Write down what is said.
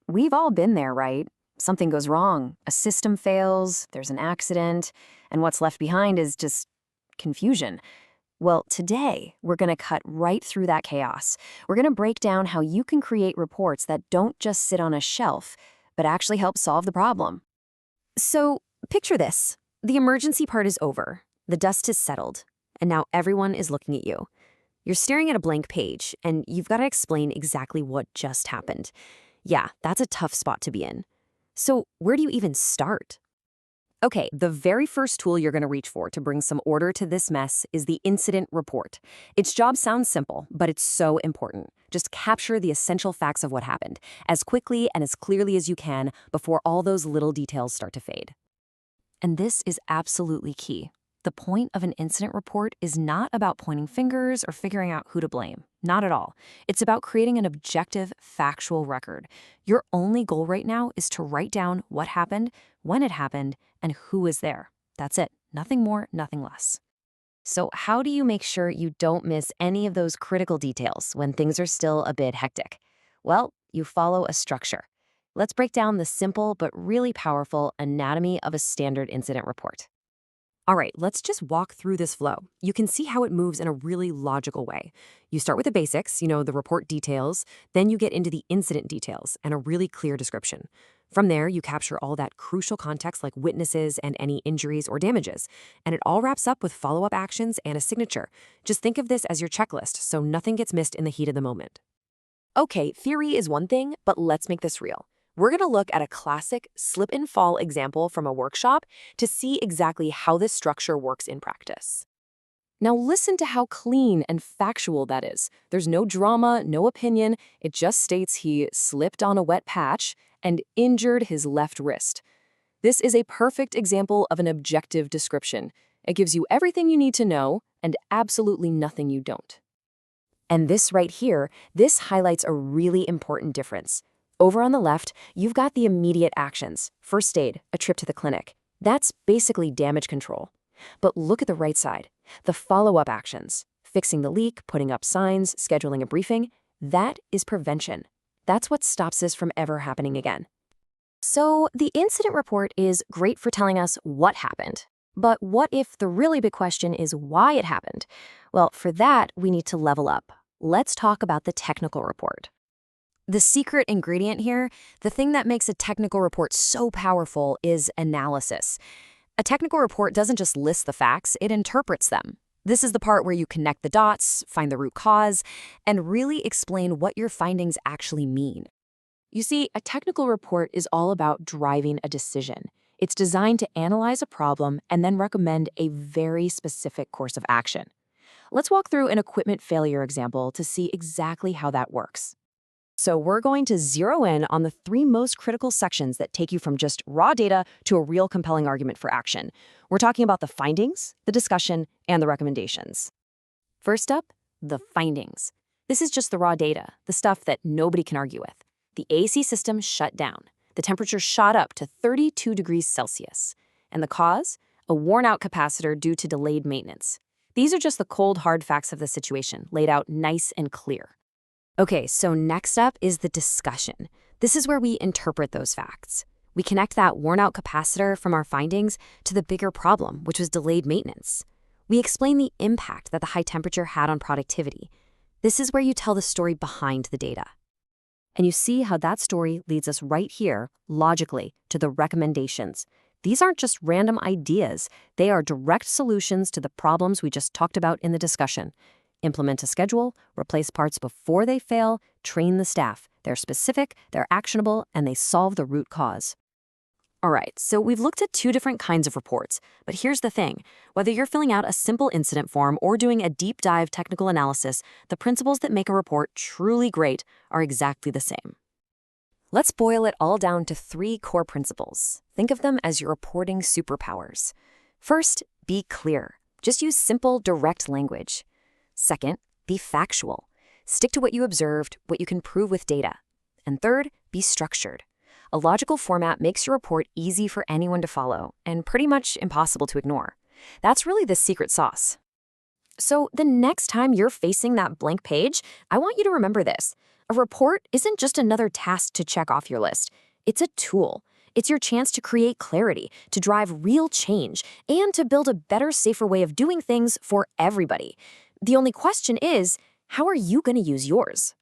We've all been there, right? Something goes wrong, a system fails, there's an accident, and what's left behind is just confusion. Well, today, we're going to cut right through that chaos. We're going to break down how you can create reports that don't just sit on a shelf, but actually help solve the problem. So, picture this. The emergency part is over. The dust has settled, and now everyone is looking at you. You're staring at a blank page, and you've got to explain exactly what just happened. Yeah, that's a tough spot to be in. So, where do you even start? Okay, the very first tool you're going to reach for to bring some order to this mess is the incident report. Its job sounds simple, but it's so important. Just capture the essential facts of what happened, as quickly and as clearly as you can before all those little details start to fade. And this is absolutely key. The point of an incident report is not about pointing fingers or figuring out who to blame. Not at all. It's about creating an objective, factual record. Your only goal right now is to write down what happened, when it happened, and who was there. That's it. Nothing more, nothing less. So how do you make sure you don't miss any of those critical details when things are still a bit hectic? Well, you follow a structure. Let's break down the simple but really powerful anatomy of a standard incident report. All right, let's just walk through this flow. You can see how it moves in a really logical way. You start with the basics, the report details, then you get into the incident details and a really clear description. From there, you capture all that crucial context like witnesses and any injuries or damages. And it all wraps up with follow-up actions and a signature. Just think of this as your checklist so nothing gets missed in the heat of the moment. Okay, theory is one thing, but let's make this real. We're going to look at a classic slip and fall example from a workshop to see exactly how this structure works in practice. Now listen to how clean and factual that is. There's no drama, no opinion. It just states he slipped on a wet patch and injured his left wrist. This is a perfect example of an objective description. It gives you everything you need to know and absolutely nothing you don't. And this right here, this highlights a really important difference. Over on the left, you've got the immediate actions. First aid, a trip to the clinic. That's basically damage control. But look at the right side. The follow-up actions. Fixing the leak, putting up signs, scheduling a briefing. That is prevention. That's what stops this from ever happening again. So the incident report is great for telling us what happened. But what if the really big question is why it happened? Well, for that, we need to level up. Let's talk about the technical report. The secret ingredient here, the thing that makes a technical report so powerful, is analysis. A technical report doesn't just list the facts, it interprets them. This is the part where you connect the dots, find the root cause, and really explain what your findings actually mean. You see, a technical report is all about driving a decision. It's designed to analyze a problem and then recommend a very specific course of action. Let's walk through an equipment failure example to see exactly how that works. So we're going to zero in on the three most critical sections that take you from just raw data to a real compelling argument for action. We're talking about the findings, the discussion, and the recommendations. First up, the findings. This is just the raw data, the stuff that nobody can argue with. The AC system shut down. The temperature shot up to 32 degrees Celsius. And the cause? A worn-out capacitor due to delayed maintenance. These are just the cold, hard facts of the situation, laid out nice and clear. Okay, so next up is the discussion. This is where we interpret those facts. We connect that worn-out capacitor from our findings to the bigger problem, which was delayed maintenance. We explain the impact that the high temperature had on productivity. This is where you tell the story behind the data. And you see how that story leads us right here, logically, to the recommendations. These aren't just random ideas. They are direct solutions to the problems we just talked about in the discussion. Implement a schedule, replace parts before they fail, train the staff. They're specific, they're actionable, and they solve the root cause. All right, so we've looked at two different kinds of reports, but here's the thing. Whether you're filling out a simple incident form or doing a deep dive technical analysis, the principles that make a report truly great are exactly the same. Let's boil it all down to three core principles. Think of them as your reporting superpowers. First, be clear. Just use simple, direct language. Second, be factual. Stick to what you observed, what you can prove with data. And third, be structured. A logical format makes your report easy for anyone to follow and pretty much impossible to ignore. That's really the secret sauce. So the next time you're facing that blank page, I want you to remember this. A report isn't just another task to check off your list. It's a tool. It's your chance to create clarity, to drive real change, and to build a better, safer way of doing things for everybody. The only question is, how are you going to use yours?